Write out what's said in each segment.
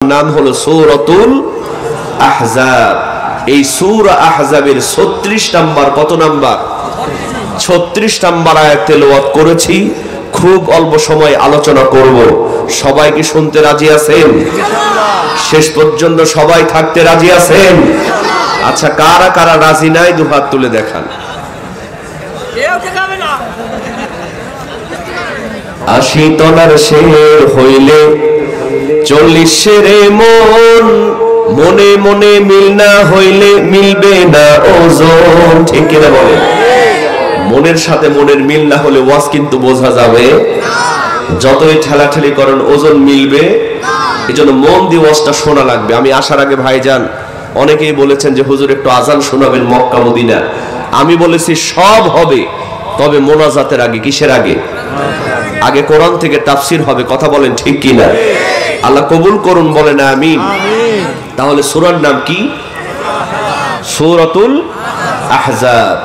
নাম হলো সূরাতুল আহজাব। এই সূরা আহজাবের 36 নাম্বার, কত নাম্বার? 36 নাম্বার আয়াত তেলাওয়াত করেছি। খুব অল্প সময় আলোচনা করব। সবাই কি শুনতে রাজি আছেন? শেষ পর্যন্ত সবাই থাকতে রাজি আছেন? আচ্ছা, কারা কারা রাজি নাই দুহাত তুলে দেখান। আশি তলার শের হইলে 40 শেরে মন, মনে মনে মিল না হইলে মিলবে না ওজন। ঠিক কিনা বলেন? মনের সাথে মনের মিল না হলে ওয়াজ কিন্তু বোঝা যাবে, যতই ঠেলাঠেলি করেন ওজন মিলবে। এজন্য মন দিয়ে ওয়াজটা শোনা লাগবে। আমি আসার আগে ভাইজান অনেকেই বলেছেন যে হুজুর একটু আজান শোনাবেন মক্কা মদিনা। আমি বলেছি সব হবে, তবে মোনাজাতের আগে। কিসের আগে? আগে কোরআন থেকে তাফসীর হবে। কথা বলেন ঠিক কিনা? আল্লাহ কবুল করুন, বলেন আমিন। তাহলে সূরার নাম কি? সূরাতুল আহজাব।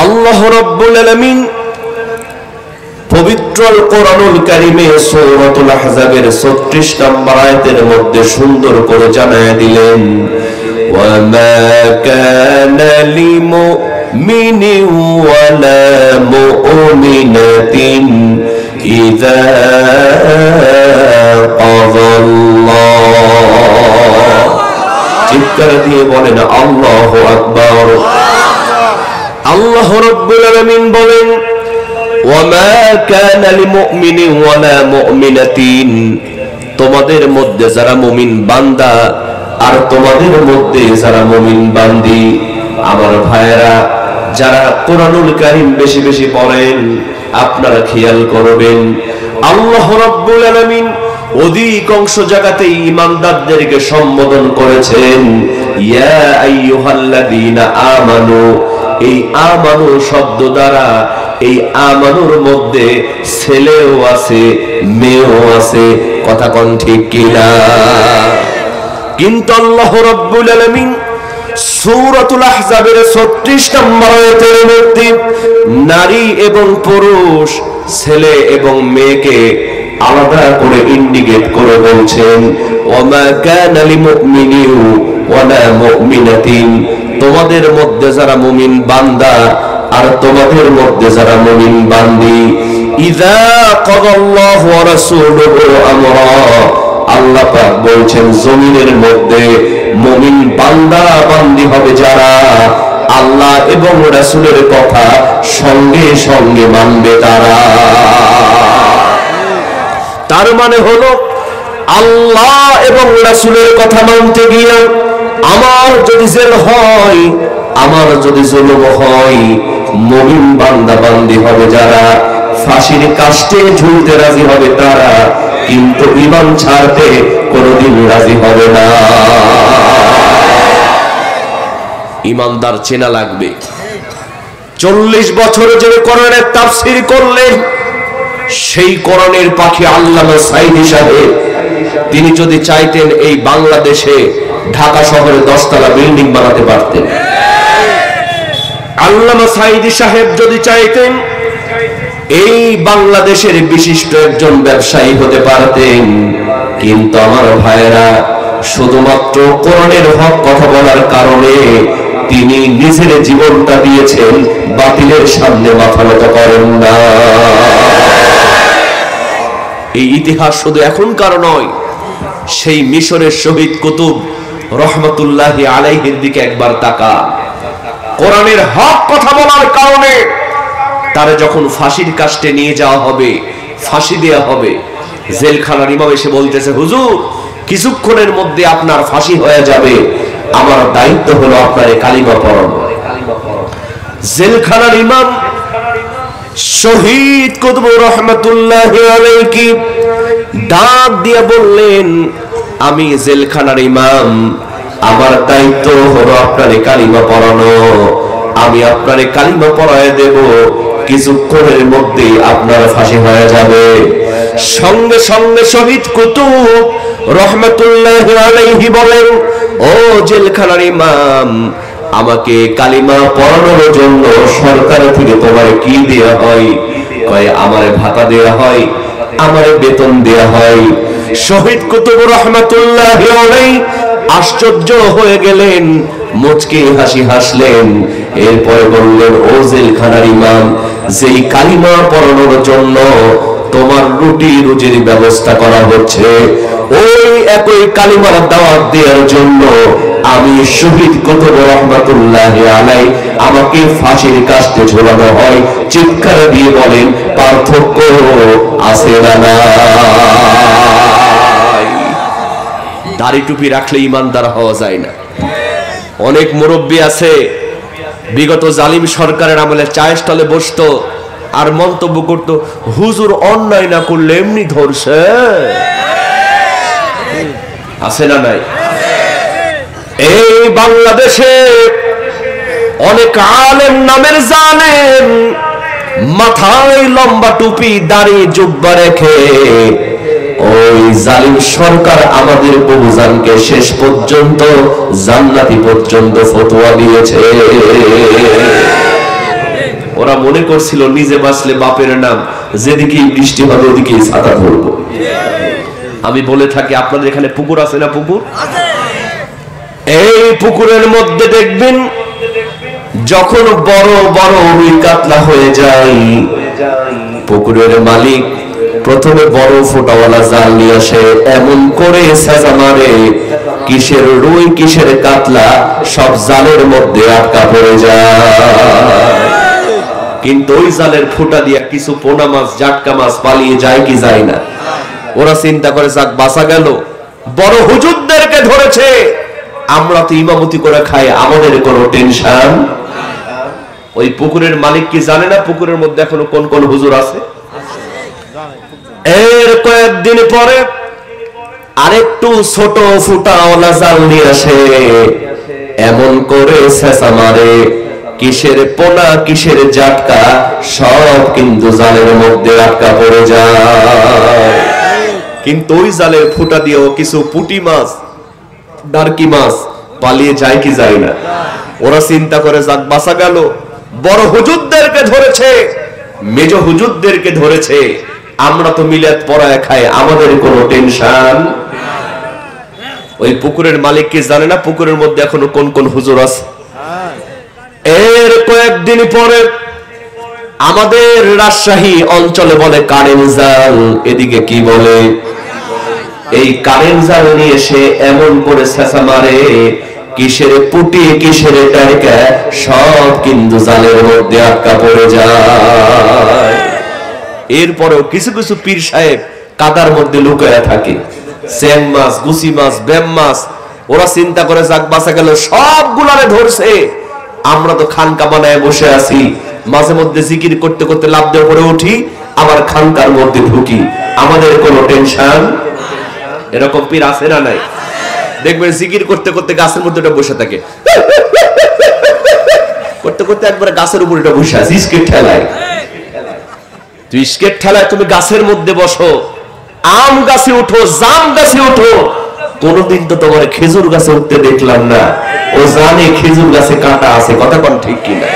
আল্লাহ রাব্বুল আলামিন পবিত্র কোরআনুল কারীমে সূরাতুল আহজাবের 36 নম্বর আয়াতের মধ্যে সুন্দর করে জানায়া দিলেন, ওয়া মা কানা লিমুমিনিন ওয়ালা মুমিনাতিন ইযা কাযাল্লাহ। চিৎকার দিয়ে বলেন আল্লাহু আকবার। আল্লাহ রাব্বুল আলামিন বলেন, ওয়ামা কানা লিমুমিনিন ওয়ালা মুমিনাতিন, তোমাদের মধ্যে যারা মুমিন বান্দা আর তোমাদের মধ্যে যারা মুমিন বান্দি, আমার ভাইয়েরা যারা কোরআনুল কারীম বেশি বেশি পড়েন, আপনারা খেয়াল করবেন আল্লাহ রাব্বুল আলামিন অধিকাংশ জায়গাতে ঈমানদারদেরকে সম্বোধন করেছেন ইয়া আইয়ুহাল্লাযীনা আমানু। এই আমানু শব্দ দ্বারা এই আমানুর মধ্যে ছেলেও আছে মেয়েও আছে। কথা কোন ঠিক কিনা? কিন্তু আল্লাহ রাব্বুল আলামিন সূরাতুল আহজাবের 36 নম্বর আয়াতের মধ্যে নারী এবং পুরুষ, ছেলে এবং মেয়েকে আলাদা করে ইন্ডিকেট করে বলছেন, ওয়ামা কানা লিমুমিনিন ওয়ালা মুমিনাতিন, তোমাদের মধ্যে যারা মুমিন বান্দা আর তোমাদের মধ্যে যারা মুমিন বান্দি, ইযা কাদাল্লাহু ওয়া রাসূলুহু আমরা, আল্লাহ পাক বলছেন জমিনের মধ্যে মুমিন বান্দা বান্দি হবে যারা আল্লাহ এবং রাসূলের কথা সঙ্গে সঙ্গে মানবে তারা। তার মানে হলো আল্লাহ এবং রাসূলের কথা মানতে গিয়ে আমার যদি জেল হয়, আমার যদি জুলুম হয়, মুমিন বান্দা বান্দি হবে যারা, ফাঁসির কাস্টে ঝুলতে রাজি হবে তারা, কিন্তু ঈমান ছাড়তে কোনোদিন রাজি হবে না। ঈমানদার চেনা লাগবে। 40 বছর যে কোরআনের তাফসীর করলেন, সেই কোরআনের পাখি আল্লামা সাঈদী সাহেব, তিনি যদি চাইতেন এই বাংলাদেশে ঢাকা শহরে 10 তলা বিল্ডিং বানাতে পারতেন। আল্লামা সাঈদী সাহেব যদি চাইতেন এই বাংলাদেশের বিশিষ্ট একজন ব্যবসায়ী হতে পারতেন। কিন্তু আমার ভাইয়েরা শুধুমাত্র কোরআনের হক কথা বলার কারণে তিনি নিজের জীবনটা দিয়েছেন, বাতিলের সামনে মাথা নত করেন না। এই ইতিহাস শুধু এখনকার নয়, সেই মিশরের শহীদ কুতুব রহমতুল্লাহি আলাইহির দিকে একবার তাকা। কোরআনের হক কথা বলার কারণে তারা যখন ফাঁসির কাস্টে নিয়ে যাওয়া হবে, ফাঁসি দেওয়া হবে, জেলখানার ইমাম এসে বলতেছে, হুজুর কিছুক্ষণের মধ্যে আপনার ফাঁসি হয়ে যাবে, আমার দায়িত্ব হলো আপনার কালিমা পড়ানো। জেলখানার ইমাম শহীদ কুতুব রহমতুল্লাহি আলাইহি ডাক দিয়ে বললেন, আমি জেলখানার ইমাম, আমার দায়িত্ব হলো আপনার কালিমা পড়ানো। আমি আপনার কালিমা পড়ায় দেব, কিছুক্ষণের মধ্যে আপনার ফাঁসি হয়ে যাবে। সঙ্গে সঙ্গে শহীদ কুতুব রহমতুল্লাহি আলাইহি বলেন, ও জেলখানার ইমাম, আমাকে কালিমা পড়ানোর জন্য সরকার থেকে তোমার কি দেয়া হয়? কয়, আমারে ভাতা দেয়া হয়, আমারে বেতন দেয়া হয়। শহীদ কুতুব রহমাতুল্লাহি আলাইহি আশ্চর্য হয়ে গেলেন, মুচকি হাসি হাসলেন। এরপরে বললেন, ও জেলখানার ইমাম, যেই কালিমা পড়ানোর জন্য তোমার রুটি রুজির ব্যবস্থা করা হচ্ছে, ওই একই কালিমার দাওয়াত দেওয়ার জন্য আমি শহীদ কুতুব রহমাতুল্লাহি আলাইহি আমাকে ফাঁসির কাস্তে ঝোলানো হয়। চিৎকার দিয়ে বলেন, পার্থক্য আছে না নাই? দাড়ি টুপি রাখলে ইমানদার হওয়া যায় না। অনেক মুরব্বী আছে বিগত জালিম সরকারের আমলে চায়ের স্টলে বসতো আর মন্তব্য করত, হুজুর অন্যায় না করলে এমনি ধরছে। আছে না নাই? এই বাংলাদেশে অনেক আলেম নামের জালেম মাথায় লম্বা টুপি দাড়ি জুব্বা রেখে ওই জালিম সরকার আমাদের বহুজানকে শেষ পর্যন্ত জান্নাতি পর্যন্ত ফতোয়া দিয়েছে। ওরা মনে করছিল নিজে বাঁচলে বাপের নাম, যেদিকেই বৃষ্টি হবে ওদিকেই ছাতা ধরবো। আমি বলে থাকি, আপনাদের এখানে পুকুর আছে না? পুকুর, এই পুকুরের মধ্যে দেখবেন যখন বড় বড় রুই কাতলা হয়ে যায়, পুকুরের মালিক প্রথমে বড় ফোঁটাওয়ালা জাল নিয়ে আসে, এমন করে সাজা মারে কিসের রুই কিসের কাতলা সব জালের মধ্যে আটকা পড়ে যায়। কিন্তু ওই জালের ফুটা দিয়া কিছু পোনা মাছ জাটকা মাছ পালিয়ে যায় কি যায় না? ওরা চিন্তা করে, যাক বাঁচা গেল। বড় হুজুরদেরকে ধরেছে, আমরা তো ইমামতি করে খাই, আমাদের কোনো টেনশন। ওই পুকুরের মালিক কি জানে না পুকুরের মধ্যে এখনো কোন কোন হুজুর আছে? এর কয়েকদিন পরে আরেকটু ছোট ফুটাওয়ালা জাল নিয়ে আসে, এমন করে ছেঁচা মারে কিসের পোনা কিসের জাটকা সব কিন্তু জালের মধ্যে আটকা পড়ে যায়। কিন্তু ওই জালের ফুটা দিয়েও কিছু পুঁটি মাছ ডারকি মাছ পালিয়ে যায় কি যায় না? ওরা চিন্তা করে, যাক বাঁচা গেল। বড় হুজুরদেরকে ধরেছে, মেজ হুজুরদেরকে ধরেছে, আমরা তো মিলাদ পড়ায় খাই, আমাদের কোনো টেনশন। ওই পুকুরের মালিক কি জানে না পুকুরের মধ্যে এখনো কোন কোন হুজুর আছে? এর কয়েকদিন পরে আমাদের রাজশাহী অঞ্চলে বলে কারেন্ট জাল, এদিকে কি বলে? এই কারেন্ট জাল নিয়ে সে এমন করে ছেঁচা মারে কিসের পুটি কিসের টারকা সব কিন্তু জালের মধ্যে আটকা পড়ে যায়। এরপরেও কিছু কিছু পীর সাহেব কাদার মধ্যে লুকায়া থাকে, স্যাং মাছ গুছি মাছ ব্যাম মাছ। ওরা চিন্তা করে, যাক বাঁচা গেল, সবগুলারে ধরছে। আমরা তো খানকা বানায় বসে আছি, মাঝে মধ্যে জিকির করতে করতে লাফ দিয়ে পড়ে উঠি, আবার খানকার মধ্যে ঢুকি, আমাদের কোনো টেনশন। এরকম পীর আছে না নাই? দেখবেন জিকির করতে করতে গাছের মধ্যে বসে থাকে, করতে করতে একবার গাছের উপর বসে আছে স্কেট ঠেলায়। তুই স্কেট ঠেলায় তুমি গাছের মধ্যে বসো, আম গাছে উঠো, জাম গাছে উঠো, কোনদিন তো তোমার খেজুর গাছে উঠতে দেখলাম না। ও জানে খেজুর গাছে কাঁটা আছে, কথা কোন ঠিক কিনা?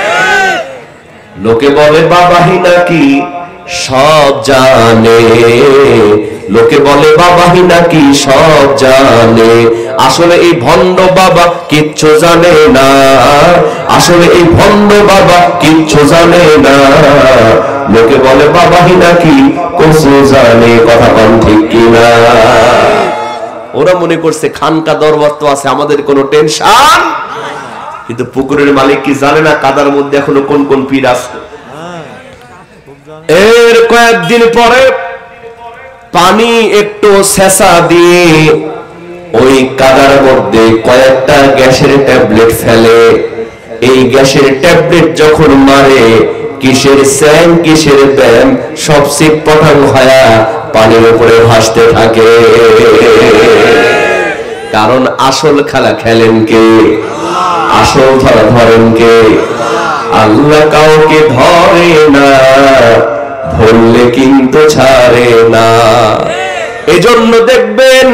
লোকে বলে বাবাহি নাকি সব জানে, লোকে বলে বাবাহি নাকি সব জানে, আসলে এই ভণ্ড বাবা কিচ্ছু জানে না, আসলে এই ভণ্ড বাবা কিচ্ছু জানে না। লোকে বলে বাবাহি নাকি কিছু জানে, কথা কোন ঠিক কিনা? ওরা মনে করছে খানকা দরবার তো আছে, আমাদের কোনো টেনশন। কিন্তু পুকুরের মালিক কি জানে না কাদার মধ্যে এখনো কোন কোন পীর আছে? এর কয়েকদিন পরে পানি একটু ছেঁচা দিয়ে ওই কাদার মধ্যে কয়েকটা গ্যাসের ট্যাবলেট ফেলে। এই গ্যাসের ট্যাবলেট যখন মারে কিসের স্যাং কিসের ব্যাম সব সিট পটাং হয়া পানির উপরে ভাসতে থাকে। কারণ আসল খেলা খেলেন কে? আসল ধরা ধরেন কে? আল্লাহ কাউকে ধরে না, ধরলে কিন্তু ছাড়ে না। এজন্য দেখবেন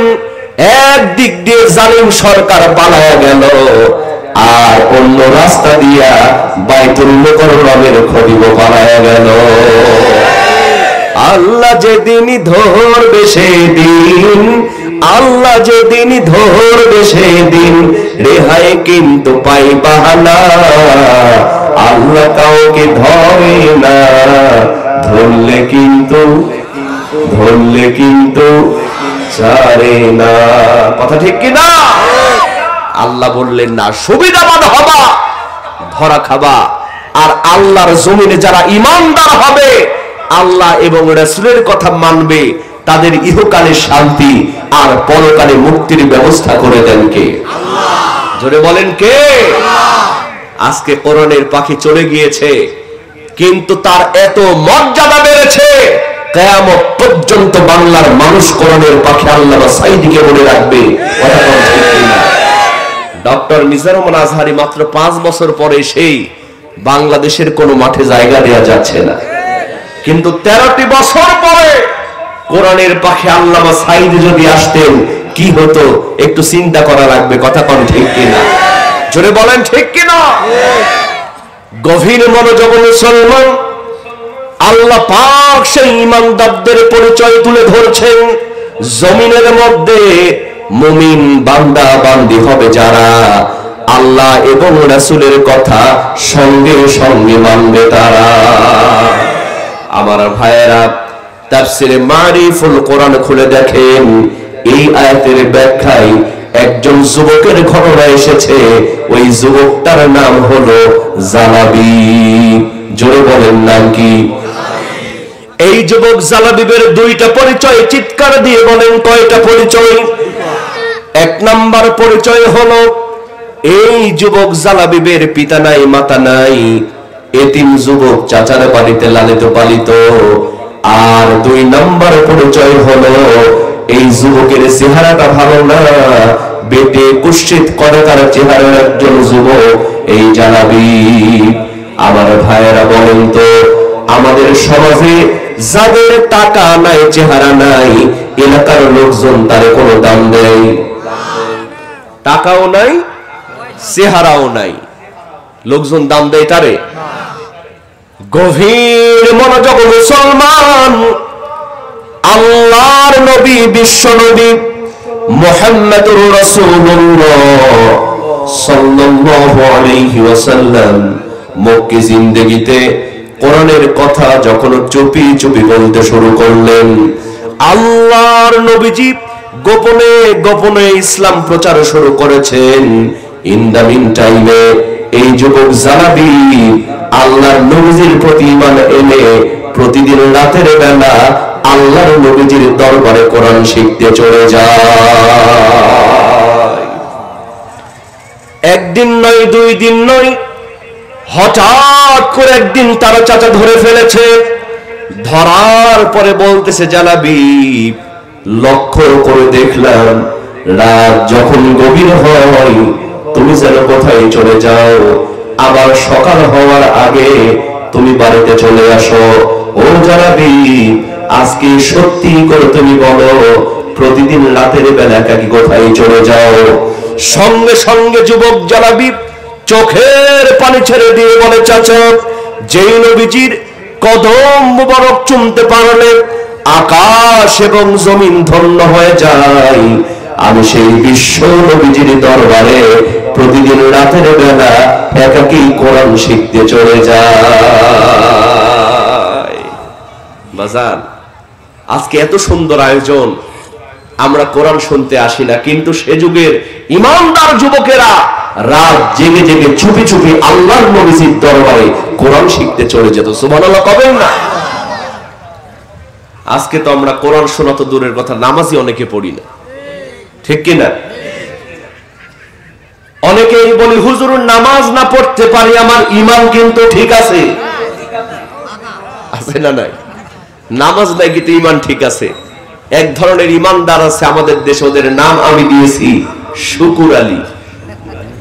একদিক দিয়ে জালিম সরকার পালায়া গেল, আর অন্য রাস্তা দিয়া বাইতুল মুকাররমের খতিব পালায়া গেল। আল্লাহ যেদিন ধরবে সেদিন, আল্লাহ যেদিন ধরবে সেদিন রেহাই কিন্তু পাইবা না। আল্লাহ কাউকে ধরে না, ধরলে কিন্তু ছাড়ে না। কথা ঠিক কি না? আল্লাহ বললেন না সুবিধাবান হবা, ধরা খাবা। আর আল্লাহর জমিনে যারা ঈমানদার হবে, আল্লাহ এবং রাসূলের কথা মানবে, তাদের ইহকালে শান্তি আর পরকালে মুক্তির ব্যবস্থা করে দেন কে? আল্লাহ। জোরে বলেন কে? আল্লাহ। আজকে কোরআনের পাখি চলে গিয়েছে, কিন্তু তার এত মর্যাদা বেড়েছে, কিয়ামত পর্যন্ত বাংলার মানুষ কোরআনের পাখি আল্লামা সাঈদীকে মনে রাখবে। কথা বলেন ঠিক কিনা? ডক্টর মিজানুর রহমান আজহারী মাত্র 5 বছর পরে সেই বাংলাদেশের কোন মাঠে জায়গা দেওয়া যাচ্ছে না, কিন্তু 13টি বছর পরে কোরআনের পাখি আল্লামা সাঈদী যদি আসতেন কি হতো একটু চিন্তা করা লাগবে। কথা কোন ঠিক কিনা? জোরে বলেন ঠিক কিনা? গভীর মনোযোগ মুসলমান, আল্লাহ পাক সেই ঈমানদারদের পরিচয় তুলে ধরছেন। জমিনের মধ্যে মুমিন বান্দা বান্দি হবে যারা আল্লাহ এবং রাসূলের কথা সঙ্গে সঙ্গে মানবে তারা। আমার ভাইয়েরা, তাফসিরে মারিফুল কোরআন খুলে দেখেন, এই আয়াতের ব্যাখ্যায় একজন যুবকের ঘটনা এসেছে। ওই যুবকটার নাম হলো জালাবি। জোরে বলেন নাম কি? এই যুবক জালাবিবের 2টা পরিচয় চিৎকার দিয়ে বলেন কয়টা পরিচয়? 1 নাম্বার পরিচয় হলো এই যুবক জালাবিবের পিতা নাই, মাতা নাই, এতিম যুবক, চাচার বাড়িতে লালিত পালিত। আর 2 নাম্বার পরিচয় হলো এই যুবকের চেহারাটা ভালো না, বেটে কুৎসিত করে তার চেহারার একজন যুবক এই জালাবি। আমার ভাইয়েরা বলেন তো, আমাদের সমাজে যাদের টাকা নাই, চেহারা নাই, এলাকার লোকজন তারে কোনো দাম দেয়? টাকাও নাই, চেহারাও নাই, লোকজন দাম দেয় তারে? গভীর মনোযোগ মুসলমান, আল্লাহর নবী, বিশ্ব নবী মুহাম্মদুর রাসূলুল্লাহ সাল্লাল্লাহু আলাইহি ওয়াসাল্লাম মক্কি জিন্দেগিতে কোরআনের কথা যখন চুপি চুপি বলতে শুরু করলেন, আল্লাহর নবীজি গোপনে গোপনে ইসলাম প্রচার শুরু করেছেন। ইন দা মিন টাইমে এই যুবক জালাবি আল্লাহর নবীজির প্রতি ঈমান এনে প্রতিদিন রাতের বেলা আল্লাহর নবীজির দরবারে কোরআন শিখতে চলে যায়। একদিন নয়, 2 দিন নয়, হঠাৎ করে একদিন তার চাচা ধরে ফেলেছে। ধরার পরে বলতেছে, জালাবি, লক্ষ্য করে দেখলাম রাত যখন গভীর হয় তুমি যেন কোথায় চলে যাও, আবার সকাল হওয়ার আগে তুমি বাড়িতে চলে আসো। ও জালাবি, আজকে সত্যি করে তুমি বলো, প্রতিদিন রাতের বেলা একাকী কোথায় চলে যাও? সঙ্গে সঙ্গে যুবক জালাবি চোখের পানি ছেড়ে দিয়ে বলে, চাচা, যেই নবীজির কদম মুবারক চুমতে পারলে আকাশ এবং জমিন ধন্য হয়ে যায়, আমি সেই বিশ্ব নবীজির দরবারে প্রতিদিন রাতের বেলা একাকী কোরআন শিখতে চলে যায়। বাজার, আজকে এত সুন্দর আয়োজন, আমরা কোরআন শুনতে আসি না, কিন্তু সে যুগের ঈমানদার যুবকেরা রাত জেগে জেগে চুপি চুপি আল্লাহর নবীজির দরবারে কোরআন শিখতে চলে যেত। সুবহানাল্লাহ কবেন না? আজকে তো আমরা কোরআন শোনা তো দূরের কথা, নামাজই অনেকে পড়ি না, ঠিক কিনা? অনেকেই বলি, হুজুর নামাজ না পড়তে পারি, আমার ঈমান কিন্তু ঠিক আছে। আছে না নাই? নামাজ নাই কিন্তু ঈমান ঠিক আছে। এক ধরনের ঈমানদার আছে আমাদের দেশে, ওদের নাম আমি দিয়েছি শুকুর আলী।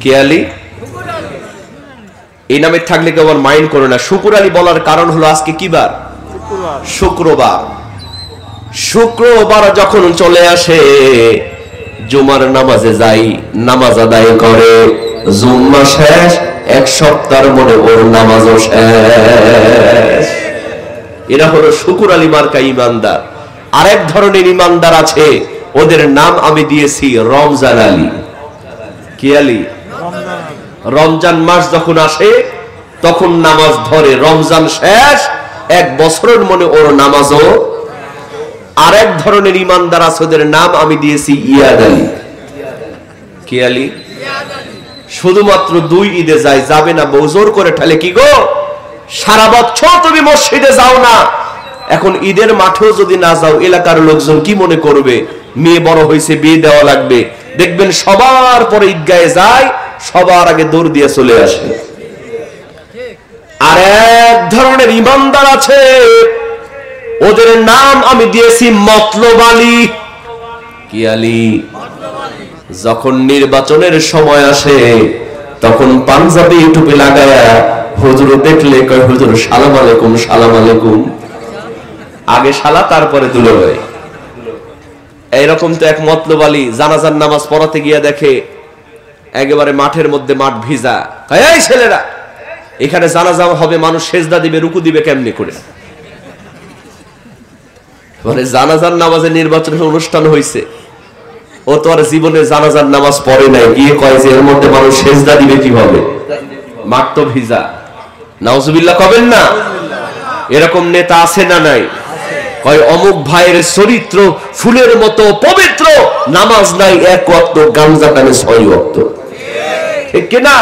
কে আলী? এই নামে থাকলে কেউ আবার মাইন্ড করে না। শুকুর আলী বলার কারণ হলো আজকে কি বার? শুক্রবার। শুক্রবার যখন চলে আসে, জুমার নামাজে যাই, নামাজ আদায় করে, জুম্মা শেষ, 1 সপ্তাহের মনে ওর নামাজও শেষ। এরা হলো শুকুর আলী মার্কা ইমানদার। আরেক ধরনের ইমানদার আছে, ওদের নাম আমি দিয়েছি রমজান আলী। কি আলী? রমজান মাস যখন আসে তখন নামাজ ধরে, রমজান শেষ এক বছরের মনে ওর নামাজও। আরেক ধরনের ইমানদার আছে, ওদের নাম আমি দিয়েছি ইয়াদ আলী। কি আলী? শুধুমাত্র 2 ঈদে যায়, যাবে না, বউ জোর করে ঠেলে। কি গো, সারা বছর তুমি মসজিদে যাও না, এখন ঈদের মাঠেও যদি না যাও এলাকার লোকজন কি মনে করবে? মেয়ে বড় হয়েছে, বিয়ে দেওয়া লাগবে। দেখবেন সবার পরে ঈদগাহে যায়, সবার আগে দৌড় দিয়ে চলে আসে। আর এক ধরনের ইমানদার আছে, ওদের নাম আমি দিয়েছি মতলব আলী। কি আলী? যখন নির্বাচনের সময় আসে তখন পাঞ্জাবি টুপি লাগায়া হুজুর দেখলে কয়, হুজুর সালাম আলাইকুম, সালাম আলাইকুম। আগে শালা, তারপরে দুলাভাই। এইরকম তো এক মতলব আলী জানাজার নামাজ পড়াতে গিয়া দেখে একেবারে মাঠের মধ্যে, মাঠ ভিজা। এই ছেলেরা, এখানে জানাজা হবে, মানুষ সেজদা দিবে, রুকু দিবে কেমনি করে? মানে জানাজার নামাজে নির্বাচনের অনুষ্ঠান হয়েছে, ও তো আর জীবনে জানাজার নামাজ পড়ে নাই, গিয়ে কয় যে এর মধ্যে মানুষ সেজদা দিবে কিভাবে? মাঠ তো ভিজা। নাউজুবিল্লাহ কবেন না? এরকম নেতা আছে না নাই? কয় অমুক ভাইয়ের চরিত্র ফুলের মতো পবিত্র, নামাজ নাই 1 ওয়াক্ত, গামজা টানে 6 ওয়াক্ত। ঠিক কিনা?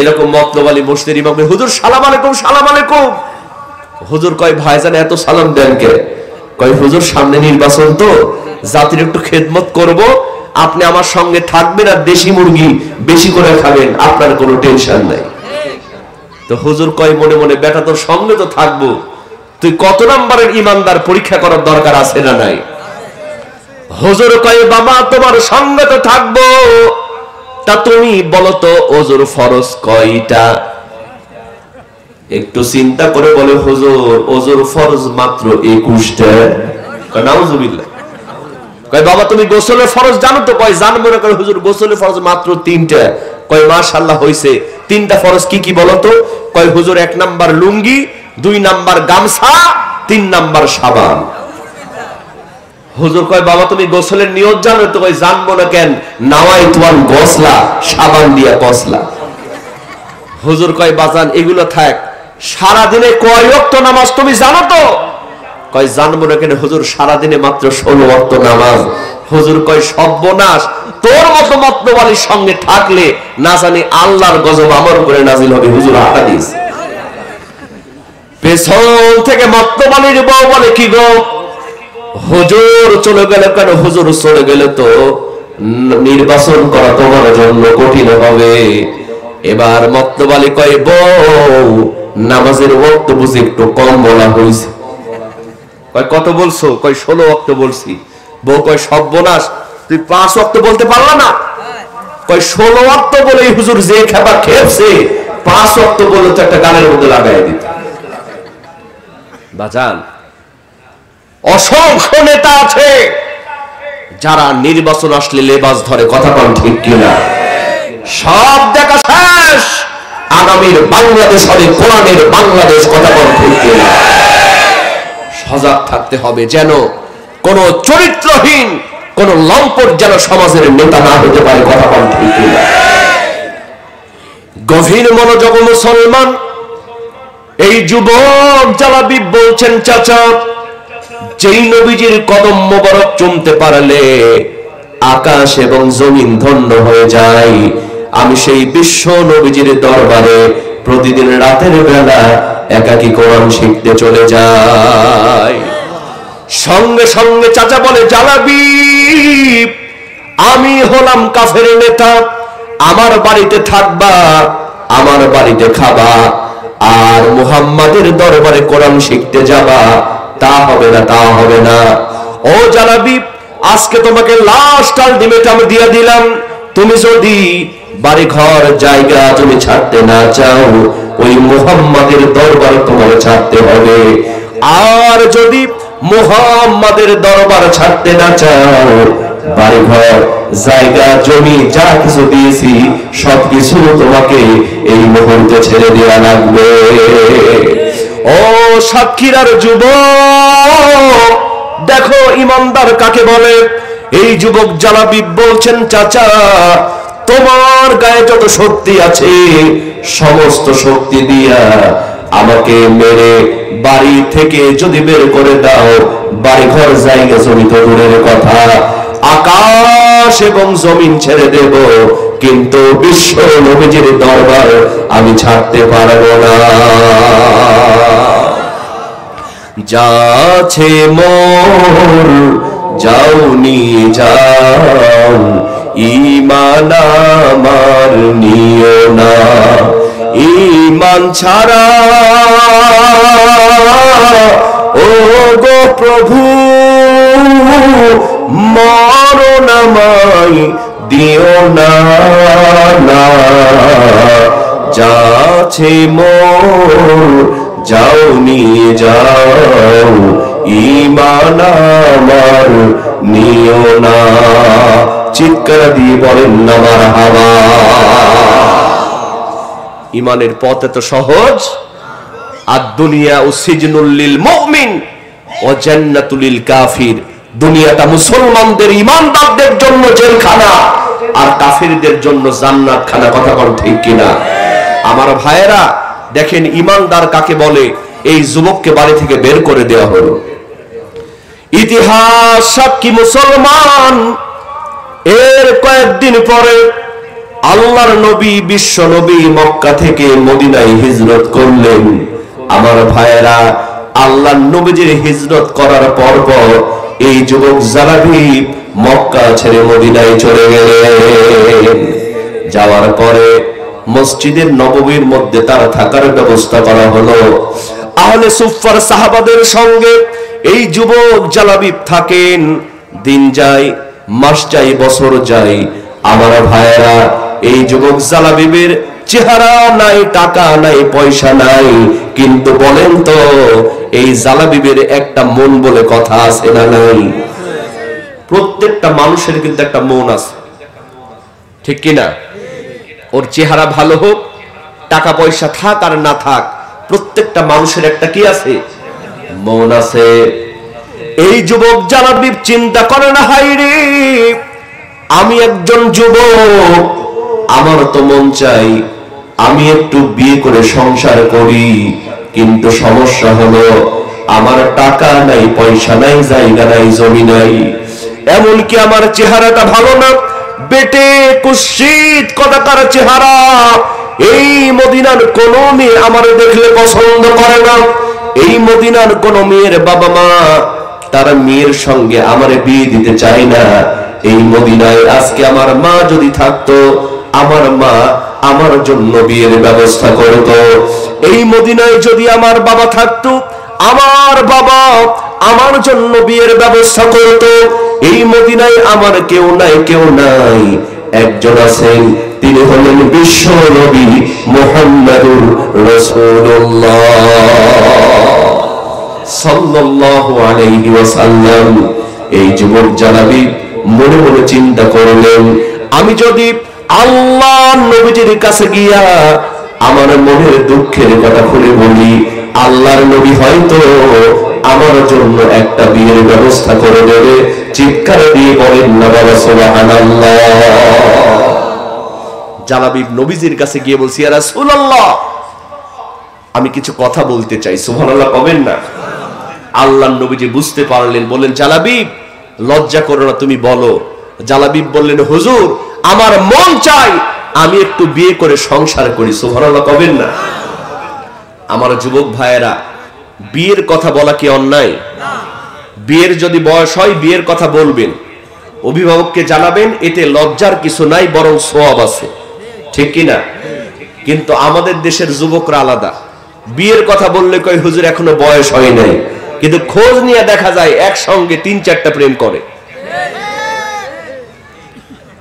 এরকম মতলব আলী মসজিদের ইমাম, হুজুর সালাম আলাইকুম, সালাম আলাইকুম। হুজুর কয়, ভাইজান এত সালাম দেন কে? কয়, হুজুর সামনে নির্বাচন তো, জাতির একটু খেদমত করব, আপনি আমার সঙ্গে থাকবেন আর দেশি মুরগি বেশি করে খাবেন, আপনার কোনো টেনশন নাই। তো হুজুর কয় মনে মনে, বেটা তোর সঙ্গে তো থাকবো, তুই কত নাম্বারের ইমানদার পরীক্ষা করার দরকার আছে না নাই? হুজুর কয়, বাবা তোমার সঙ্গে তো থাকবো, তা তুমি বলো তো ওজুর ফরজ কয়টা? একটু চিন্তা করে বলে, হুজুর ওজুর ফরজ মাত্র 21টা। কয় নাউজুবিল্লাহ। কয় বাবা তুমি গোসলের ফরজ জানো তো? কয় জানবো না। কয় হুজুর গোসলের ফরজ মাত্র 3টা। কয় মাশাআল্লাহ হইছে, 3টা ফরজ কি কি বলো তো? কয় হুজুর 1 নাম্বার লুঙ্গি, 2 নাম্বার গামছা, 3 নাম্বার সাবান। হুজুর কয় বাবা তুমি গোসলের নিয়ত জানো তো? কয় জানবো না কেন, নাওয়াই তুয়ান গোসলা, সাবান দিয়া কসলা। হুজুর কয় বাজান এগুলো থাক, সারা দিনে কয় ওয়াক্ত নামাজ তুমি জানো তো? কয় জানবো না কেন হুজুর, সারা দিনে মাত্র 16 ওয়াক্ত নামাজ। হুজুর কয় সর্বনাশ, তোর মতো মতলব আলীর সঙ্গে থাকলে না জানি আল্লাহর গজব আমার উপরে নাজিল হবে। হুজুর হাদিস। পেছন থেকে মতলব আলীর বউ বলে, কি গো হুজুর চলে গেল কেন? হুজুর চলে গেলে তো নির্বাচন করা তোমার জন্য কঠিন হবে। এবার মতলব আলী কয়, বউ নামাজের ওয়াক্ত বুঝি একটু কম বলা হয়েছে। কয় কত বলছো? কয় 16 ওয়াক্ত বলছি। বউ কয় সর্বনাশ, তুই 5 ওয়াক্ত বলতে পারলা না? কয় 16 ওয়াক্ত বলে হুজুর যে খাবার খেয়েছে, 5 ওয়াক্ত বলে তো একটা গানের মধ্যে লাগাই দিত। বাজান, অসংখ্য নেতা আছে যারা নির্বাচন আসলে লেবাস ধরে। কথা বল ঠিক কিনা? সব দেখা শেষ, আগামীর বাংলাদেশ হবে কোরআনের বাংলাদেশ। কথা বল ঠিক কিনা? সজাগ থাকতে হবে যেন কোন চরিত্রহীন, কোন লম্পট যেন সমাজের নেতা না হতে পারে। কথা বল ঠিক কিনা? গভীর মনোযোগ মুসলমান, এই যুবক জালাবি বলছেন, চাচা যেই নবীজির কদম মোবারক চুমতে পারলে আকাশ এবং জমিন ধন্য হয়ে যায়, আমি সেই বিশ্ব নবীজির দরবারে প্রতিদিন রাতের বেলা একাকী কোরআন শিখতে চলে যাই। সঙ্গে সঙ্গে চাচা বলে, জালাবি আমি হলাম কাফের নেতা, আমার বাড়িতে থাকবা, আমার বাড়িতে খাবা, আর মুহাম্মাদের দরবারে কোরআন শিখতে যাবা, তা হবে না, তা হবে না। ও জালাবি, আজকে তোমাকে লাস্ট আলটিমেটাম দিয়ে দিলাম, তুমি যদি বাড়ি ঘর জায়গা তুমি ছাড়তে না চাও, ওই মুহাম্মাদের দরবার তোমার ছাড়তে হবে। আর যদি মুহাম্মাদের দরবার ছাড়তে না চাও, বাড়ি ঘর জায়গা জমি যা কিছু দিয়েছি সবকিছু তোমাকে এই মুহূর্তে ছেড়ে দেওয়া লাগবে। ও সাক্ষীরার যুবক, দেখো ইমানদার কাকে বলে। এই যুবক জালাবিব বলছেন, চাচা তোমার গায়ে যত শক্তি আছে সমস্ত শক্তি দিয়া আমাকে মেরে বাড়ি থেকে যদি বের করে দাও, বাড়ি ঘর জায়গা জমি তো দূরের কথা, আকাশ এবং জমিন ছেড়ে দেব, কিন্তু বিশ্ব নবীজির দরবার আমি ছাড়তে পারবো না। যাচ্ছে মোর যাও নিয়ে যাও, ঈমান আমার নিও না, ঈমান ছাড়া ও গো প্রভু মরণ আমায় দিও না, না যাচ্ছে মোর যাও নিয়ে যাও, ঈমান আমার নিও না। চিৎকার দিয়ে বলেন না মারহাবা। ঈমানের পথ এত সহজ। আদ-দুনিয়া সিজনুল লিল মুমিন ওয়া জান্নাতুল লিল কাফির। দুনিয়াটা মুসলমানদের ঈমানদারদের জন্য জেলখানা, আর কাফিরদের জন্য জান্নাতখানা। কথা বল ঠিক কিনা? আমার ভাইয়েরা দেখেন ঈমানদার কাকে বলে। এই যুবককে বাড়ি থেকে বের করে দেওয়া হলো। ইতিহাস সাক্ষী মুসলমান। এর কয়েকদিন পরে আল্লাহর নবী বিশ্ব নবী মক্কা থেকে মদিনায় হিজরত করলেন। আমার ভাইয়েরা আল্লাহর নবীজির হিজরত করার পর এই যুবক জালাবিব মক্কা ছেড়ে মদিনায় চলে গেলেন। যাওয়ার পরে মসজিদের নববীর মধ্যে তার থাকার ব্যবস্থা করা হলো। আহলে সুফার সাহাবাদের সঙ্গে এই যুবক জালাবিব থাকেন। দিন যায়, মাস যায়, বছর যায়। আমার ভাইয়েরা এই যুবক জালাবিবের চেহারা নাই, টাকা নাই, পয়সা নাই, কিন্তু বলেন তো এই জালাবিবের একটা মন বলে কথা আছে না নাই? প্রত্যেকটা মানুষের কিন্তু একটা মন আছে, ঠিক কিনা? ওর চেহারা ভালো হোক, টাকা পয়সা থাক আর না থাক, প্রত্যেকটা মানুষের একটা কি আছে? মন আছে। এই যুবক জালাবিব চিন্তা করে না, হাই রে আমি একজন যুবক, আমার তো মন চাই আমি একটু বিয়ে করে সংসার করি, কিন্তু সমস্যা হলো আমার টাকা নাই, পয়সা নাই, জায়গা নাই, জমি নাই, এমনকি আমার চেহারাটা ভালো না, বেটে কুৎসিত কদাকার চেহারা। এই মদিনার কোন মেয়ে আমার দেখলে পছন্দ করে না। এই মদিনার কোন মেয়ের বাবা মা তারা মেয়ের সঙ্গে আমার বিয়ে দিতে চায় না। এই মদিনায় আজকে আমার মা যদি থাকতো, আমার মা আমার জন্য বিয়ের ব্যবস্থা করত। এই মদিনায় যদি আমার বাবা থাকতো, আমার বাবা আমার জন্য বিয়ের ব্যবস্থা করত। এই মদিনায় আমার কেউ নাই, কেউ নাই, একজন আছেন, তিনি হলেন বিশ্ব নবী মুহাম্মদুর রাসূলুল্লাহ সাল্লাল্লাহু আলাইহি ওয়াসাল্লাম। এই যুবক জালাবিব মনে মনে চিন্তা করলেন, আমি যদি আল্লাহ নবীজির কাছে গিয়া আমার মনের দুঃখের কথা খুলে বলি, আল্লাহর নবী হয়তো আমার জন্য একটা বিয়ের ব্যবস্থা করে দেবে। চিৎকার দিয়ে বলেন না বাবা সুবহানাল্লাহ। জালাবিব নবীজির কাছে গিয়ে বলছি, ইয়া রাসূলুল্লাহ আমি কিছু কথা বলতে চাই। সুবহানাল্লাহ কবেন না? আল্লাহর নবীজি বুঝতে পারলেন, বললেন জালাবিব লজ্জা করো না, তুমি বলো। জালাবিব বললেন, হুজুর আমার মন চাই আমি একটু বিয়ে করে সংসার করি। সুবহানাল্লাহ কবেন না? আমার যুবক ভাইয়েরা, বিয়ের কথা বলা কি অন্যায়? বিয়ের যদি বয়স হয় বিয়ের কথা বলবেন, অভিভাবককে জানাবেন, এতে লজ্জার কিছু নাই, বরং সওয়াব আছে, ঠিক কিনা? কিন্তু আমাদের দেশের যুবকরা আলাদা। বিয়ের কথা বললে কয় হুজুর এখনো বয়স হয় নাই, কিন্তু খোঁজ নিয়ে দেখা যায় একসঙ্গে ৩-৪টা প্রেম করে।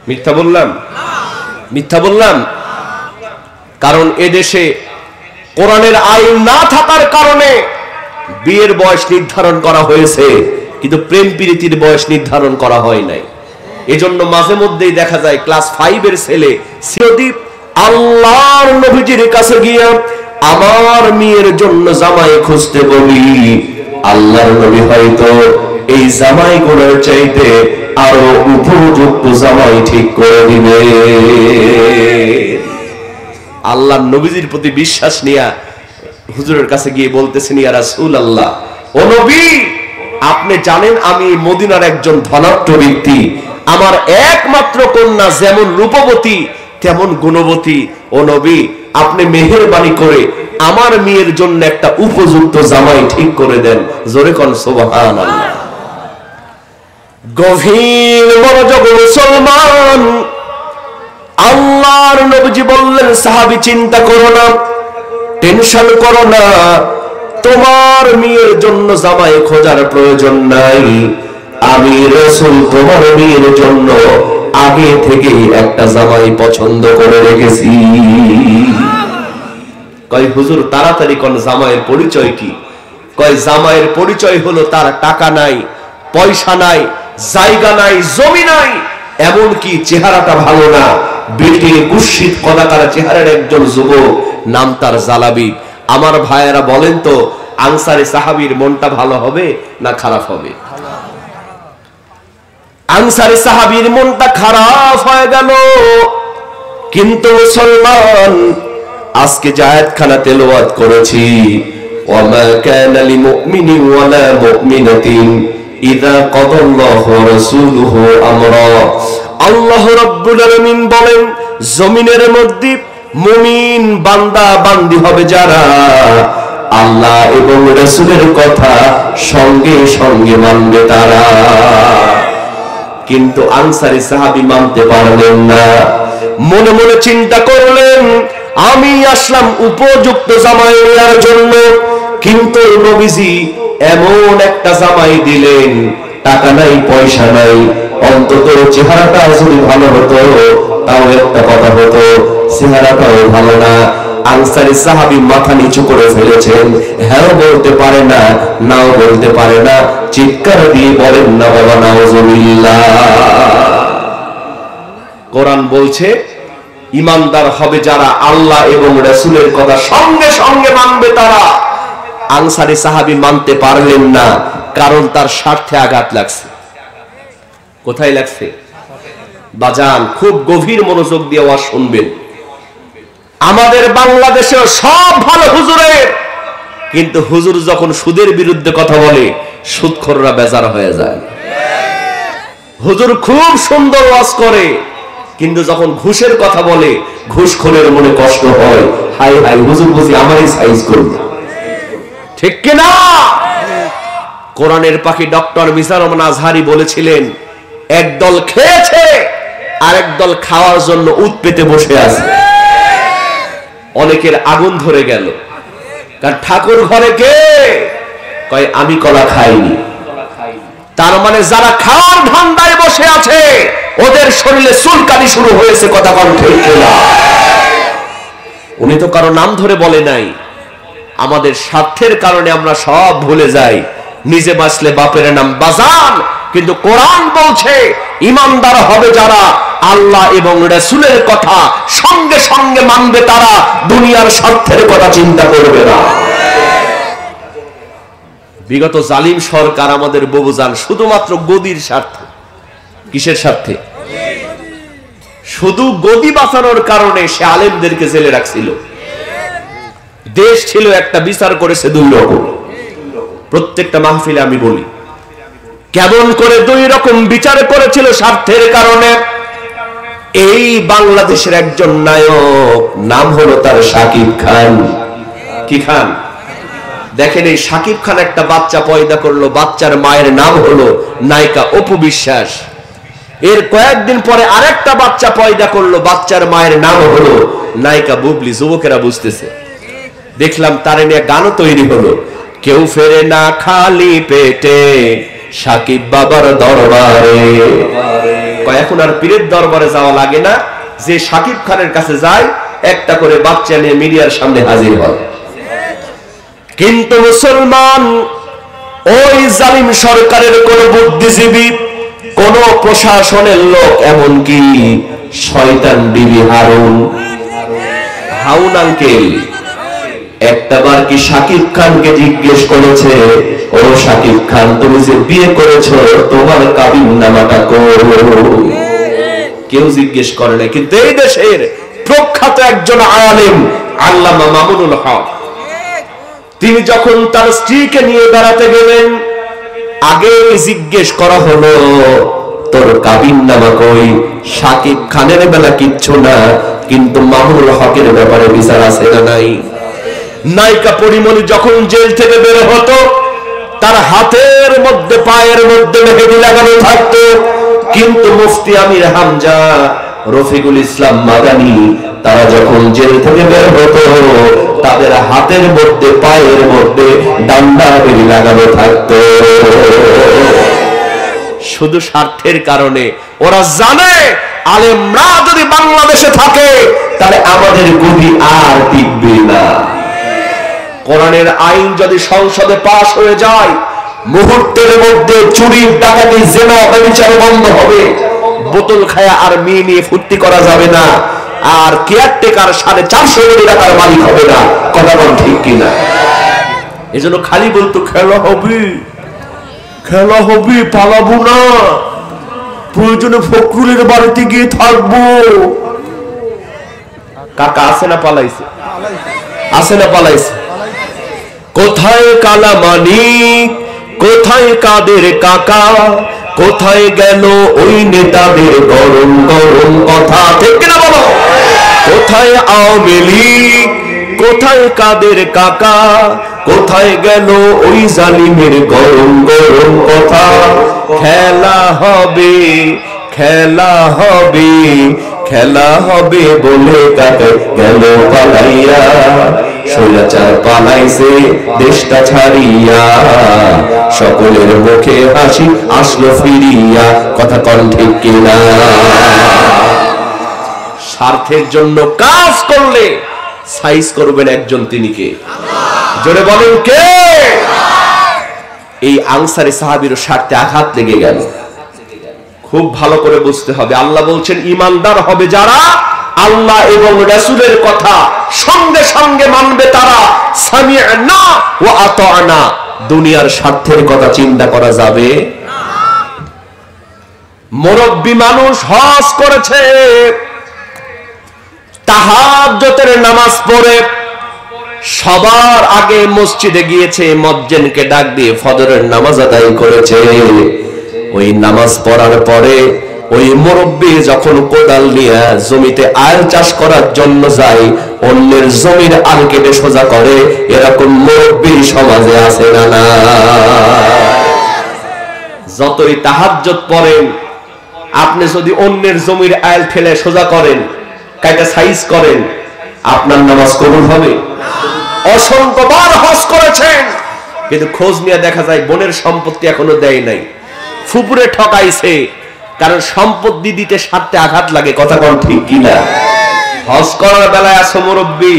মিথ্যা বললাম? মিথ্যা বললাম? কারণ এদেশে কোরআনের আইন না থাকার কারণে বিয়ের বয়স নির্ধারণ করা হয়েছে, কিন্তু প্রেম প্রীতির বয়স নির্ধারণ করা হয় নাই। এজন্য মাঝে মধ্যেই দেখা যায় ক্লাস 5 এর ছেলে যদি আল্লাহর নবীজির কাছে গিয়া আমার মেয়ের জন্য জামাই খুঁজতে বলি, আল্লাহর নবী হয়তো এই জামাই গুলোর চাইতে আরো উপযুক্ত জামাই ঠিক করে দিবে। আল্লাহর নবীজির প্রতি বিশ্বাস নিয়ে হুজুরের কাছে গিয়ে বলতেছেন, ইয়া রাসূলুল্লাহ, ও নবী, আপনি জানেন আমি মদিনার একজন ধনাঢ্য ব্যক্তি, আমার একমাত্র কন্যা যেমন রূপবতী তেমন গুণবতী। ও নবী, আপনি মেহেরবানি করে আমার মেয়ের জন্য একটা উপযুক্ত জামাই ঠিক করে দেন। জোরে কোন সুবহানাল্লাহ। গভীর মনোযোগ মুসলমান, আল্লাহর নবীজি বললেন, সাহাবী চিন্তা করো না, টেনশন করো না, তোমার মেয়ের জন্য জামাই খোঁজার প্রয়োজন নাই, আমি রাসূল তোমার মেয়ের জন্য আগে থেকেই একটা জামাই পছন্দ করে রেখেছি। কয় হুজুর তাড়াতাড়ি কোন জামাইয়ের পরিচয় কি? কয় জামাইয়ের পরিচয় হলো তার টাকা নাই, পয়সা নাই, জায়গা নাই, জমি নাই, এমনকি চেহারাটা ভালো না, বেটে কুৎসিত কদাকার চেহারার একজন যুবক, নাম তার জালাবি। আমার ভাইয়েরা বলেন তো, আনসারী সাহাবীর মনটা ভালো হবে না খারাপ হবে? আনসারী সাহাবীর মনটা খারাপ হয়ে গেল। কিন্তু মুসলমান, আজকে যে আয়াতখানা তেলাওয়াত করেছি, ওয়ামা কানা লিমুমিনিন ওয়ালা মুমিনাতিন ইযা কাদাল্লাহু ওয়া রাসূলুহু আমরা, আল্লাহ রাব্বুল আলামিন বলেন, জমিনের মধ্যে মুমিন বান্দা বান্দি হবে যারা আল্লাহ এবং রাসূলের কথা সঙ্গে সঙ্গে মানবে তারা। কিন্তু আনসারী সাহাবী মানতে পারলেন না, মনে মনে চিন্তা করলেন, আমি আসলাম উপযুক্ত জামাই নেওয়ার জন্য, কিন্তু নবীজি এমন একটা জামাই দিলেন, টাকা নাই, পয়সা নাই, অন্তত চেহারাটা যদি ভালো হতো তাও একটা কথা হতো, চেহারাটাও ভালো না। আনসারী সাহাবী মাথা নিচু করে ফেলেছেন, হ্যাঁ বলতে পারে না, নাও বলতে পারে না, চিৎকার দিয়ে বলেন না বাবা নাউজুবিল্লাহ। কোরআন বলছে, ঈমানদার হবে যারা আল্লাহ এবং রাসূলের কথা সঙ্গে সঙ্গে মানবে তারা। আনসারী সাহাবী মানতে পারলেন না, কারণ তার স্বার্থে আঘাত লাগছে। কোথায় লাগছে? বাজান, খুব গভীর মনোযোগ দিয়ে ওয়াজ শুনবেন। আমাদের বাংলাদেশেও সব ভালো হুজুরের, কিন্তু হুজুর যখন সুদের বিরুদ্ধে কথা বলে সুদখোররা বেজার হয়ে যায়। হুজুর খুব সুন্দর ওয়াজ করে, কিন্তু যখন ঘুষের কথা বলে ঘুষখোরের মনে কষ্ট হয়, হাই হাই হুজুর বুঝি আমারই সাইজ করবে। ঠিক কিনা? কোরআনের পাখি ডক্টর মিজানুর রহমান আজহারি বলেছিলেন, একদল খেয়েছে আর একদল খাওয়ার জন্য উৎ পেতে বসে আছে। অনেকের আগুন ধরে গেল, কারণ ঠাকুর ঘরে কে কয় আমি কলা খাইনি। তার মানে যারা খাওয়ার ধান্দায় বসে আছে ওদের শরীরে চুলকানি শুরু হয়েছে। কথা বল ঠিক কিনা? উনি তো কারো নাম ধরে বলে নাই। আমাদের স্বার্থের কারণে আমরা সব ভুলে যাই, নিজে বাঁচলে বাপের নাম বাজান। কিন্তু কোরআন বলছে ঈমানদার হবে যারা আল্লাহ এবং রাসূলের কথা সঙ্গে সঙ্গে মানবে তারা, দুনিয়ার স্বার্থের কথা চিন্তা করবে না। বিগত জালিম সরকার আমাদের ববুজান শুধুমাত্র গদির স্বার্থে, কিসের স্বার্থে? শুধু গদি বাঁচানোর কারণে সে আলেমদেরকে জেলে রাখছিল। দেশ ছিল একটা, বিচার করেছে দুই রকম। প্রত্যেকটা মাহফিলে আমি বলি, কেমন করে দুই রকম বিচার করেছিল স্বার্থের কারণে। এই বাংলাদেশের একজন নায়ক, নাম হলো তার শাকিব খান। কি খান? দেখেন, এই শাকিব খান একটা বাচ্চা পয়দা করলো, বাচ্চার মায়ের নাম হলো নায়িকা অপু বিশ্বাস। এর কয়েকদিন পরে আরেকটা বাচ্চা পয়দা করলো, বাচ্চার মায়ের নাম হলো নায়িকা বুবলি। যুবকেরা বুঝতেছে। দেখলাম তারে নিয়ে গানও তৈরি হলো, কেউ ফেরে না খালি পেটে শাকিব বাবার দরবারে। এখন আর পীরের দরবারে যাওয়া লাগে না, যে শাকিব খানের কাছে যায় একটা করে বাচ্চা নিয়ে মিডিয়ার সামনে হাজির হয়। কিন্তু মুসলমান, ওই জালিম সরকারের কোন বুদ্ধিজীবী, কোন প্রশাসনের লোক, এমনকি শয়তান বিবি হারুন, হাউন আঙ্কেল, একটাবার কি শাকিব খানকে জিজ্ঞেস করেছে, ও শাকিব খান তুমি যে বিয়ে করেছো তোমার কাবিননামাটা কই? কেউ জিজ্ঞেস করে না। কিন্তু এই দেশের প্রখ্যাত একজন আলেম আল্লামা মামুনুল হক, তিনি যখন তার স্ত্রীকে নিয়ে বেড়াতে গেলেন, আগে জিজ্ঞেস করা হলো তোর কাবিননামা কই? শাকিব খানের বেলা কিচ্ছু না, কিন্তু মামুনুল হকের ব্যাপারে বিচার আছে না নাই? নায়িকা পরিমণি যখন জেল থেকে বের হতো, তার হাতের মধ্যে পায়ের মধ্যে মেহেদি লাগানো থাকতো, কিন্তু মুফতি আমির হামজা, রফিকুল ইসলাম মাদানী, তারা যখন জেল থেকে বের হতো তাদের হাতের মধ্যে পায়ের মধ্যে ডান্ডা বেরি লাগানো থাকতো। শুধু স্বার্থের কারণে। ওরা জানে আলেমরা যদি বাংলাদেশে থাকে তাহলে আমাদের গদি আর টিকবে না। কোরআনের আইন যদি সংসদে পাশ হয়ে যায়, মুহূর্তের মধ্যে চুরি, ডাকাতি, জিনা, ব্যভিচার বন্ধ হবে। বোতল খায়া আর মেয়ে নিয়ে ফুর্তি করা যাবে না। আর কেয়ারটেকার 450 কোটি টাকার মালিক হবে না। কথা বল ঠিক কিনা? এজন্য খালি বলতো খেলা হবে, খেলা হবে, পালাবো না, প্রয়োজনে ফখরুলের বাড়িতে গিয়ে থাকবো। কাকা আছে না পালাইছে? আছে না পালাইছে? কোথায় কালামানিক, কোথায় কাদের কাকা, কোথায় গেল ওই নেতাদের গরম গরম কথা? ঠিক কিনা বলো? কোথায় আওয়ামী লীগ, কোথায় কাদের কাকা, কোথায় গেল ওই জালিমের গরম গরম কথা? খেলা হবে, খেলা হবে, খেলা হবে বলে কাকে গেল পালাইয়া, স্বৈরাচার পালাইছে দেশটা ছাড়িয়া, সকলের মুখে হাসি আসলো ফিরিয়া। কথা কন ঠিক কিনা? স্বার্থের জন্য কাজ করলে সাইজ করবেন একজন, তিনি কে? জোরে বলেন কে? এই আনসারী সাহাবীর স্বার্থে আঘাত লেগে গেল। খুব ভালো করে বুঝতে হবে। আল্লাহ বলছেন ঈমানদার হবে যারা আল্লাহ এবং রাসূলের কথা সঙ্গে সঙ্গে মানবে তারা। সামি'না ওয়া আতা'না। দুনিয়ার স্বার্থের কথা চিন্তা করা যাবে না। মুরব্বি মানুষ হজ করেছে, তাহাজ্জুদের নামাজ পড়ে সবার আগে মসজিদে গিয়েছে, মুয়াজ্জিনকে ডাক দিয়ে ফজরের নামাজ আদায় করেছে। ওই নামাজ পড়ার পরে ওই মুরব্বি যখন কোদাল নিয়ে জমিতে আল চাষ করার জন্য যায়, অন্যের জমির আল কেটে সোজা করে, এরকম মুরব্বি সমাজে আছে না? না। যতই তাহাজ্জুদ পড়েন, আপনি যদি অন্যের জমির আল ঠেলে সোজা করেন, কাইটা সাইজ করেন, আপনার নামাজ কবুল হবে? অসংখ্যবার হজ করেছেন, কিন্তু খোঁজ নিয়ে দেখা যায় বোনের সম্পত্তি এখনো দেয় নাই, ফুপুরে ঠকাইছে। কারণ সম্পত্তি দিতে স্বার্থে আঘাত লাগে। কথা কোন ঠিক কিনা? হজ করার বেলায় আছো মুরব্বি,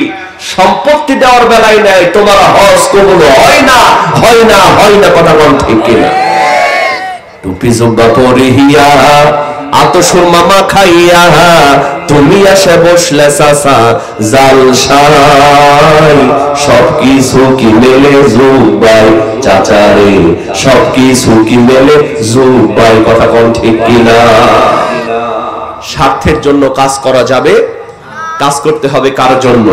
সম্পত্তি দেওয়ার বেলায় নাই, তোমার হজ কবুল হয় না, হয় না, হয় না। কথা কোন ঠিক কিনা? টুপি জুব্বা পরিয়া আতসুর মামা খাইয়া তুমি এসে বসলে চাচা জালসায়, সবকিছু কি মেলে জুব্বাই চাচারে, সবকিছু কি মেলে জুব্বাই। কথা কোন ঠিক কিনা? স্বার্থের জন্য কাজ করা যাবে, কাজ করতে হবে কার জন্য?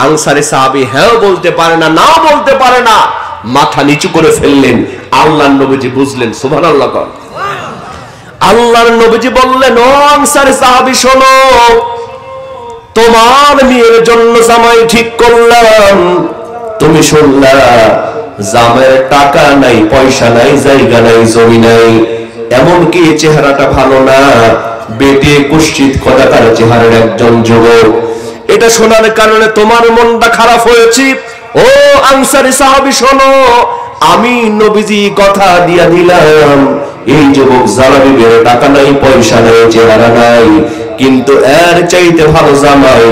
আনসারী সাহাবী হ্যাঁ বলতে পারে না, নাও বলতে পারে না, মাথা নিচু করে ফেললেন। আল্লাহর নবীজি বুঝলেন। সুবহানাল্লাহ। আল্লাহর নবীজি বললেন, ও আনসারী সাহাবী শোনো, তোমার মেয়ের জন্য জামাই ঠিক করলাম। তুমি শুনলা জামাইয়ের টাকা নাই, পয়সা নাই, জায়গা নাই, জমি নাই, এমনকি চেহারাটা ভালো না, বেটে কুশ্চিত কদাকার চেহারার একজন যুবক। এটা শোনার কারণে তোমার মনটা খারাপ হয়েছে। ও আনসারী সাহাবী শোনো, আমি নবীজি কথা দিয়া দিলাম, এই যুবক জালাবিবের টাকা নাই, পয়সা নাই, চেহারা নাই, কিন্তু এর চাইতে ভালো জামাই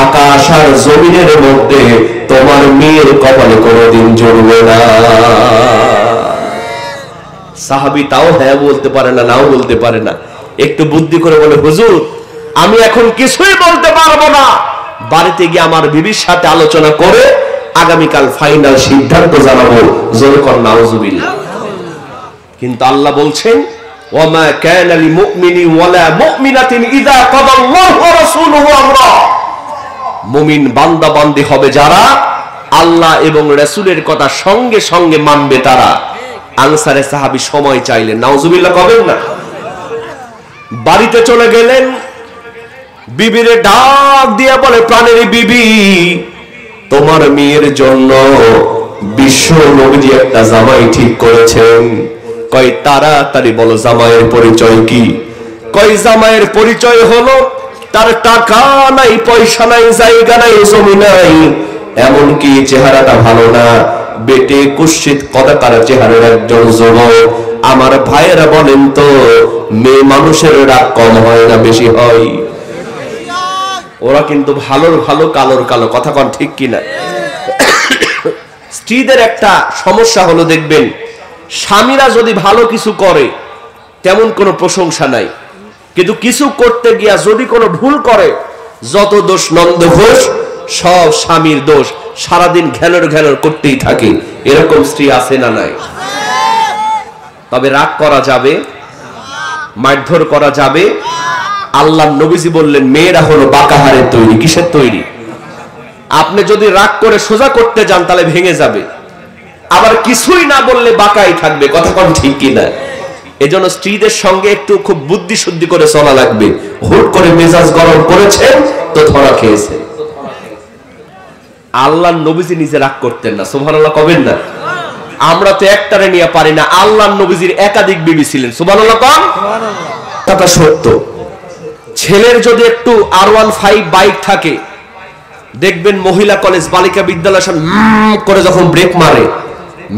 আকাশ আর জমিনের মধ্যে তোমার মেয়ের কপালে কোনোদিন জড়বে না। সাহাবী তাও হ্যাঁ বলতে পারে না, নাও বলতে পারে না। একটু বুদ্ধি করে বলে, হুজুর আমি এখন কিছুই বলতে পারবো না, বাড়িতে গিয়ে আমার বিবির সাথে আলোচনা করে আগামীকাল ফাইনাল সিদ্ধান্ত জানাবো, জোরে কর নাউজুবিল্লাহ। কিন্তু আল্লাহ বলছেন ওয়ামা কানা লিমুমিনিন ওয়ালা মুমিনাতিন ইযা কাদাল্লাহু ওয়া রাসূলুহু আমরা, মুমিন বান্দা বান্দি হবে যারা আল্লাহ এবং রাসূলের কথা সঙ্গে সঙ্গে মানবে তারা। আনসারে সাহাবী সময় চাইলেন, নাউজুবিল্লাহ কবেন না। বাড়িতে চলে গেলেন, বিবিরে ডাক দিয়ে বলে, প্রাণের বিবি, তোমার মেয়ের জন্য বিশ্ব নবীজি একটা জামাই ঠিক করেছেন। কয় তাড়াতাড়ি বলো জামাইয়ের পরিচয় কি? কয় জামাইয়ের পরিচয় হলো তার টাকা নাই, পয়সা নাই, জায়গা নাই, জমি নাই, এমনকি চেহারাটা ভালো না, বেটে কুৎসিত কদাকার চেহারার একজন যুবক। আমার ভাইয়েরা বলেন তো, মেয়ে মানুষের রাগ কম হয় না বেশি হয়? ওরা কিন্তু ভালোর ভালো, কালোর কালো, কথা কোন ঠিক কিনা? স্ত্রীদের একটা সমস্যা হলো, দেখবেন স্বামীরা যদি ভালো কিছু করে তেমন কোনো প্রশংসা নাই, কিন্তু কিছু করতে গিয়া যদি কোনো ভুল করে, যত দোষ নন্দ ঘোষ, সব স্বামীর দোষ, সারাদিন ঘ্যানর ঘ্যানর করতেই থাকে। এরকম স্ত্রী আছে না নাই? তবে রাগ করা যাবে, মারধর করা যাবে। আল্লাহর নবীজি বললেন মেয়েরা হলো বাঁকাহারের তৈরি। কিসের তৈরি? আপনি যদি রাগ করে সোজা করতে যান তাহলে ভেঙে যাবে, আবার কিছুই না বললে বাঁকাই থাকবে, কথা কোন ঠিক কিনা? এজন্য স্ত্রীদের সঙ্গে একটু খুব বুদ্ধি শুদ্ধি করে চলা লাগবে। হুট করে মেজাজ গরম করেছেন তো ধরা খেয়েছে। আল্লাহর নবীজি নিজে রাগ করতেন না, সুবহানাল্লাহ কবেন না। আমরা তো একটারে নিয়ে পারি না, আল্লাহর নবীজির একাধিক বিবি ছিলেন, সুবহানাল্লাহ কোন? কথা সত্য। ছেলের যদি একটু R15 বাইক থাকে, দেখবেন মহিলা কলেজ বালিকা বিদ্যালয় করে যখন ব্রেক মারে,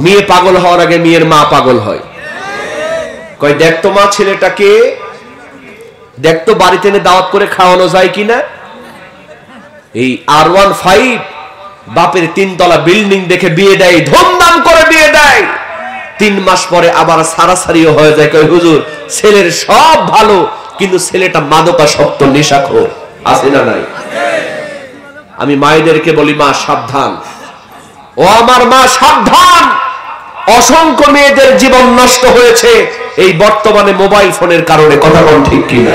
মেয়ে পাগল হওয়ার আগে মেয়ের মা পাগল হয়। কয় দেখতো মা ছেলেটাকে, দেখতো বাড়িতে এনে দাওয়াত করে খাওয়ানো যায় কিনা। এই R15 বাপের 3 তলা বিল্ডিং দেখে বিয়ে দেয়, ধুমধাম করে বিয়ে দেয়। 3 মাস পরে আবার সারাসারিও হয়ে যায়। কয় হুজুর ছেলের সব ভালো, কিন্তু ছেলেটা মাদকাসক্ত, নেশাখোর, আছে না নাই? আমি মায়েদেরকে বলি, মা সাবধান, ও আমার মা সাবধান। অসংখ্য মেয়েদের জীবন নষ্ট হয়েছে এই বর্তমানে মোবাইল ফোনের কারণে, কথা কোন ঠিক কিনা?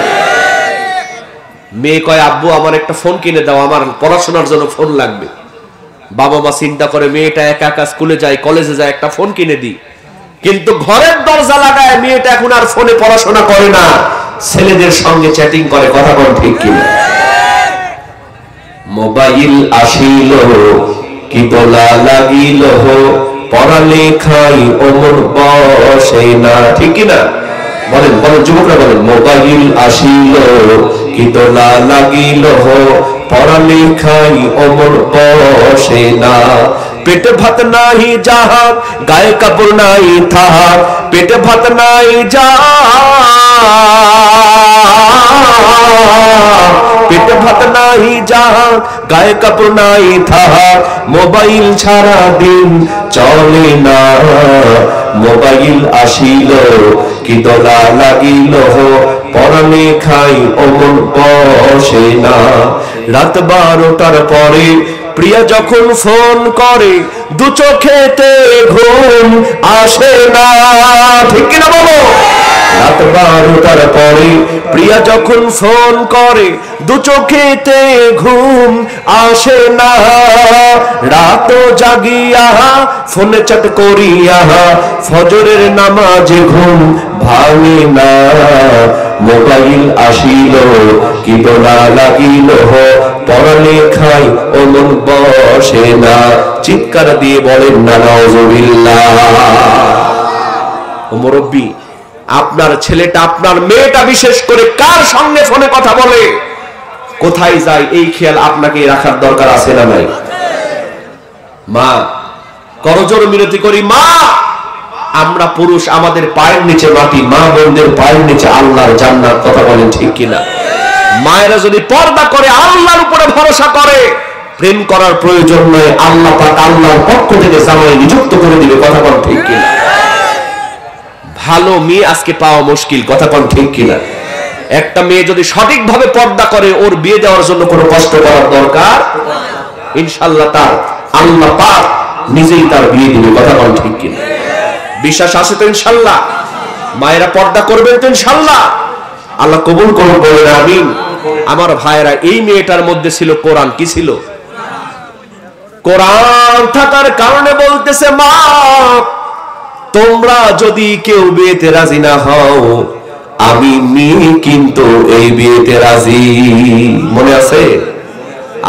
মেয়ে কয় আব্বু আমার একটা ফোন কিনে দাও, আমার পড়াশোনার জন্য ফোন লাগবে। বাবা মা চিন্তা করে মেয়েটা একা একা স্কুলে যায়, কলেজে যায়, একটা ফোন কিনে দিই। কিন্তু ঘরের দরজা লাগায় মেয়েটা এখন আর ফোনে পড়াশোনা করে না, ছেলেদের সঙ্গে চ্যাটিং করে, কথা কোন ঠিক কিনা? মোবাইল আসিল কি দোলা লাগিল, পড়ালেখাই ওমর বসে না, ঠিক কিনা? বলেন বলেন যুবকরা বলেন, মোবাইল আসিল কি দোলা লাগিল, পড়ালেখাই ওমর বসে না। পেটে ভাত নাই যাহা, গায়ে কাপড় নাই তাহা, পেটে ভাত নাই যাহা, পেটে ভাত নাই যাহা, গায়ে কাপড় নাই তাহা, মোবাইল ছাড়া দিন চলে না। মোবাইল আসিল কি দোলা লাগিল, পড়ালেখাই ওমর বসে না। রাত 12টার পরে প্রিয়া যখন ফোন করে, দু চোখেতে ঘুম আসে না, ঠিক কিনা বলো? রাত 12টার পরে প্রিয়া যখন ফোন করে, দু চোখেতে ঘুম আসে না। রাত জাগিয়া ফোনে চ্যাট করিয়া, ফজরের নামাজে ঘুম ভাঙে না। মোবাইল আসিল কি দোলা লাগিল, পড়ালেখাই ও মন বসে না। চিৎকার দিয়ে বলেন না নাউজুবিল্লাহ। ও মুরব্বী, আপনার ছেলেটা, আপনার মেয়েটা বিশেষ করে কার সঙ্গে ফোনে কথা বলে, কোথায় যায়, এই খেয়াল আপনাকে রাখার দরকার আছে না নাই? মা করজোর মিনতি করি, মা আমরা পুরুষ, আমাদের পায়ের নিচে মাটি, মা বোনদের পায়ের নিচে আল্লাহর জান্নাত, কথা বলেন ঠিক কিনা? মায়েরা যদি পর্দা করে, আল্লাহর উপরে ভরসা করে, প্রেম করার প্রয়োজন নয়, আল্লাহ পাক আল্লাহর পক্ষ থেকে জামাই নিযুক্ত করে দিবে, কথা বলেন ঠিক কিনা? ভালো মেয়ে আজকে পাওয়া মুশকিল, কথা বলেন ঠিক কিনা? একটা মেয়ে যদি সঠিকভাবে পর্দা করে, ওর বিয়ে দেওয়ার জন্য কোনো কষ্ট করার দরকার ইনশাআল্লাহ তার আল্লাহ পাক নিজেই তার বিয়ে দিবে। কথা বল ঠিক কিনা? বিশ্বাস আছে তো ইনশাআল্লাহ? মায়েরা পর্দা করবেন তো ইনশাআল্লাহ? আল্লাহ কবুল করুন, বলেন আমিন। আমার ভাইরা, এই মেয়েটার মধ্যে ছিল কোরআন। কি ছিল? কোরআন থাকার কারণে বলতেছে, মা তোমরা যদি কেউ বিয়েতে রাজি না হও, আমি মেয়ে কিন্তু এই বিয়েতে রাজি। মনে আছে?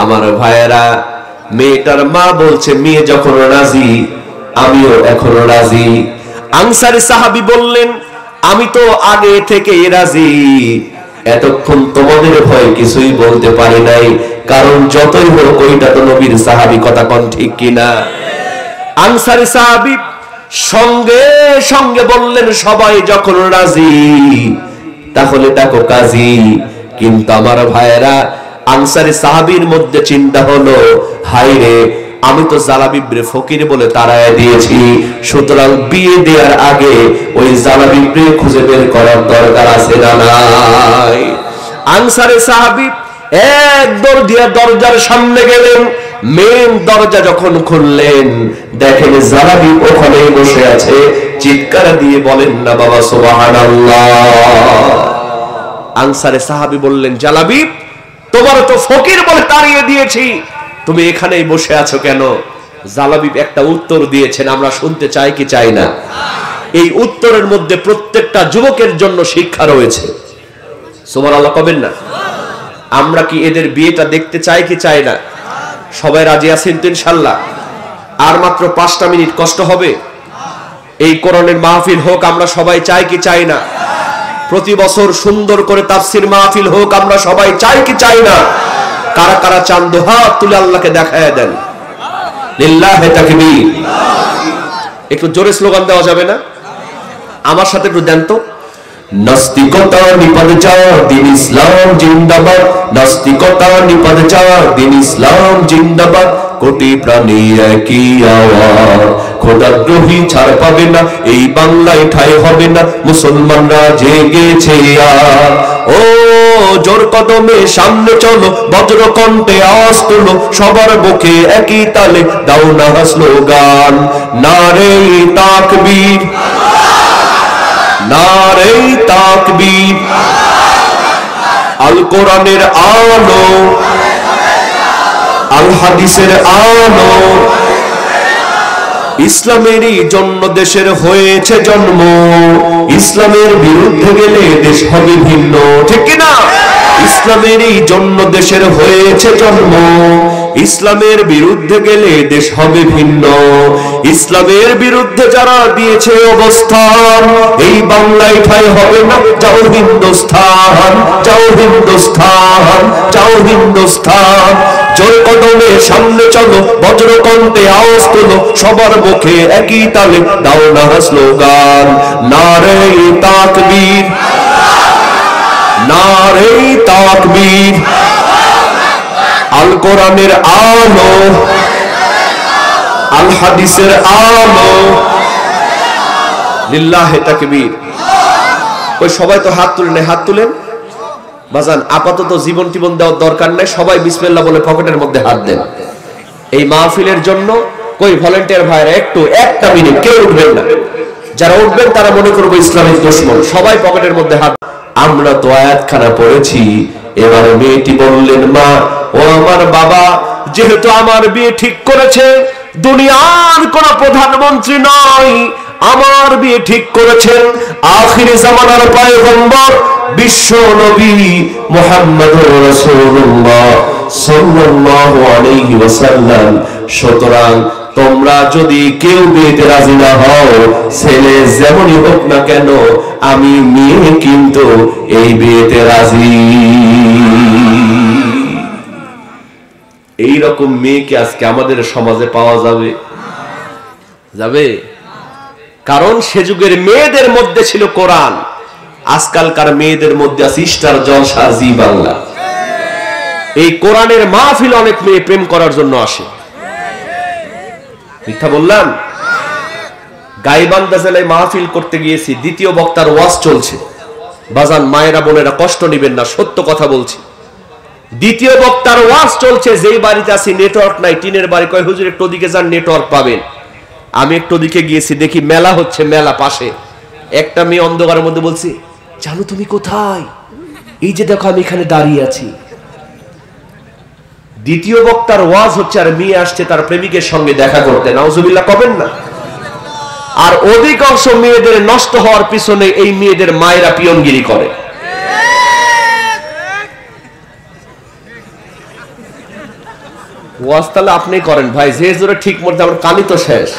আমার ভাইয়েরা, মেয়েটার মা বলছে মেয়ে যখন রাজি আমিও এখনো রাজি। আনসারী সাহাবী বললেন, আমি তো আগে থেকে রাজি, এতক্ষণ তোমাদের ভয় কিছুই বলতে পারি নাই, কারণ যতই হোক ওইটা তো নবীর সাহাবী। কথা কোন ঠিক কিনা? আনসারী সাহাবী সঙ্গে সঙ্গে বললেন, সবাই যখন রাজি তাহলে দেখো কাজী। কিন্তু আমার ভাইয়েরা, আনসারী সাহাবীর মধ্যে চিন্তা হলো, হায় রে, আমি তো জালাবিবরে ফকির বলে তাড়ায় দিয়েছি, সুতরাং বিয়ে দেওয়ার আগে ওই জালাবিবরে খুঁজে বের করার দরকার আছে না নাই? আনসারী সাহাবী এক দৌড় দিয়ে দরজার সামনে গেলেন। মেন দরজা যখন খুললেন, দেখেন জালাবিব ওখানেই বসে আছে। চিৎকার দিয়ে বলেন না বাবা সুবহানাল্লাহ? আনসারী সাহাবী বললেন, জালাবিব, তোমার তো ফকির বলে তাড়িয়ে দিয়েছি, তুমি এখানেই বসে আছো কেন? জালাবিব একটা উত্তর দিয়েছেন, আমরা শুনতে চাই কি চাই না? এই উত্তরের মধ্যে প্রত্যেকটা যুবকের জন্য শিক্ষা রয়েছে। সুবহানাল্লাহ কবেন না? আমরা কি এদের বিয়েটা দেখতে চাই কি চাই না? সবাই রাজি আছেন তো ইনশাআল্লাহ? আর মাত্র 5টা মিনিট, কষ্ট হবে? এই কোরআনের মাহফিল হোক, আমরা সবাই চাই কি চাই না? প্রতি বছর সুন্দর করে তাফসীর মাহফিল হোক, আমরা সবাই চাই কি চাই না? কারা কারা চান দুহাত তুলে আল্লাহকে দেখায় দেন। লিল্লাহি তাকবীর। একটু জোরে স্লোগান দেওয়া যাবে না? আমার সাথে একটু দেন তো। নাস্তিকতা নিপাত যাওয়া, দিন ইসলাম জিন্দাবাদ। নাস্তিকতা নিপাত যাওয়া, দিন ইসলাম জিন্দাবাদ। কোটি প্রাণী একই আওয়াজ, খোদাদ্রোহী ছাড় পাবে না, এই বাংলায় ঠাঁই হবে না, মুসলমানরা জেগেছে আর। ও জোর কদমে সামনে চলো, বজ্র কণ্ঠে আওয়াজ তোলো, সবার বুকে একই তালে দাও না স্লোগান, নারে তাকবীর, নারে তাকবীর। আল কোরআনের আলো, আল হাদিসের আলো, ইসলামেরই জন্য দেশের হয়েছে জন্ম, ইসলামের বিরুদ্ধে গেলে দেশ হবে ভিন্ন। ঠিক কিনা? ইসলামেরই জন্য দেশের হয়েছে জন্ম, ইসলামের বিরুদ্ধে গেলে দেশ হবে ভিন্ন। ইসলামের বিরুদ্ধে যারা দিয়েছে অবস্থান, এই বাংলায় ঠাঁই হবে না, যাও হিন্দুস্তান, যাও হিন্দুস্তান, যাও হিন্দুস্তান। জোর কদমে সামনে চলো, বজ্র কণ্ঠে আওয়াজ তোলো, সবার মুখে একই তালে দাও না স্লোগান, নারে তাকবীর, নারে তাকবীর। আল কোরআনের আলো, আল হাদিসের আলো, লিল্লাহি তাকবীর। ওই সবাই তো হাত তুলেন, হাত তুলেন বাজান। আপাতত জীবন টিবন দেওয়ার দরকার নাই, সবাই বিসমিল্লাহ বলে পকেটের মধ্যে হাত দেন। এই মাহফিলের জন্য কই ভলান্টিয়ার ভাইরা একটু একটা মিনিট, কেউ উঠবেন না। যারা উঠবেন তারা মনে করবো ইসলামিক দুশমন। সবাই পকেটের মধ্যে হাত। আমরা তো আয়াতখানা পড়েছি। এবার মেয়েটি বললেন, মা ও আমার বাবা, যেহেতু আমার বিয়ে ঠিক করেছে, দুনিয়ার কোন প্রধানমন্ত্রী নয়, আমার বিয়ে ঠিক করেছেন আখিরি জামানার পয়গম্বর বিশ্ব নবী মুহাম্মদুর রাসূলুল্লাহ সাল্লাল্লাহু আলাইহি ওয়াসাল্লাম। সুতরাং তোমরা যদি কেউ বিয়েতে রাজি না হও, ছেলে যেমনই হোক না কেন, আমি মেয়ে কিন্তু এই বিয়েতে রাজি। এইরকম মেয়েকে আজকে আমাদের সমাজে পাওয়া যাবে? যাবে? কারণ সে যুগের মেয়েদের মধ্যে ছিল কোরআন, আজকালকার মেয়েদের মধ্যে আছে স্টার জলসা, জি বাংলা। এই কোরআনের মাহফিল অনেক মেয়ে প্রেম করার জন্য আসে। মিথ্যা বললাম? গাইবান্ধা জেলায় মাহফিল করতে গিয়েছি, দ্বিতীয় বক্তার ওয়াজ চলছে। বাজান মায়েরা বোনেরা কষ্ট নিবেন না, সত্য কথা বলছি। দ্বিতীয় বক্তার ওয়াজ চলছে, যেই বাড়িতে আছি নেটওয়ার্ক নাই, টিনের বাড়ি, কয় হুজুর একটু ওদিকে যান নেটওয়ার্ক পাবেন। আমি একটু ওদিকে গিয়েছি, দেখি মেলা হচ্ছে, মেলা পাশে একটা মেয়ে অন্ধকারের মধ্যে বলছি, জানো তুমি কোথায়? এই যে দেখো আমি এখানে দাঁড়িয়ে আছি। দ্বিতীয় বক্তার ওয়াজ হচ্ছে আর মেয়ে আসছে তার প্রেমিকের সঙ্গে দেখা করতে, নাউজুবিল্লাহ কবেন না। আর অধিকাংশ মেয়েদের নষ্ট হওয়ার পিছনে এই মেয়েদের মায়েরা পিয়নগিরি করে। ওয়াজ তাহলে আপনি করেন ভাই, যে জোরে ঠিক মতো, আমার কানই তো শেষ।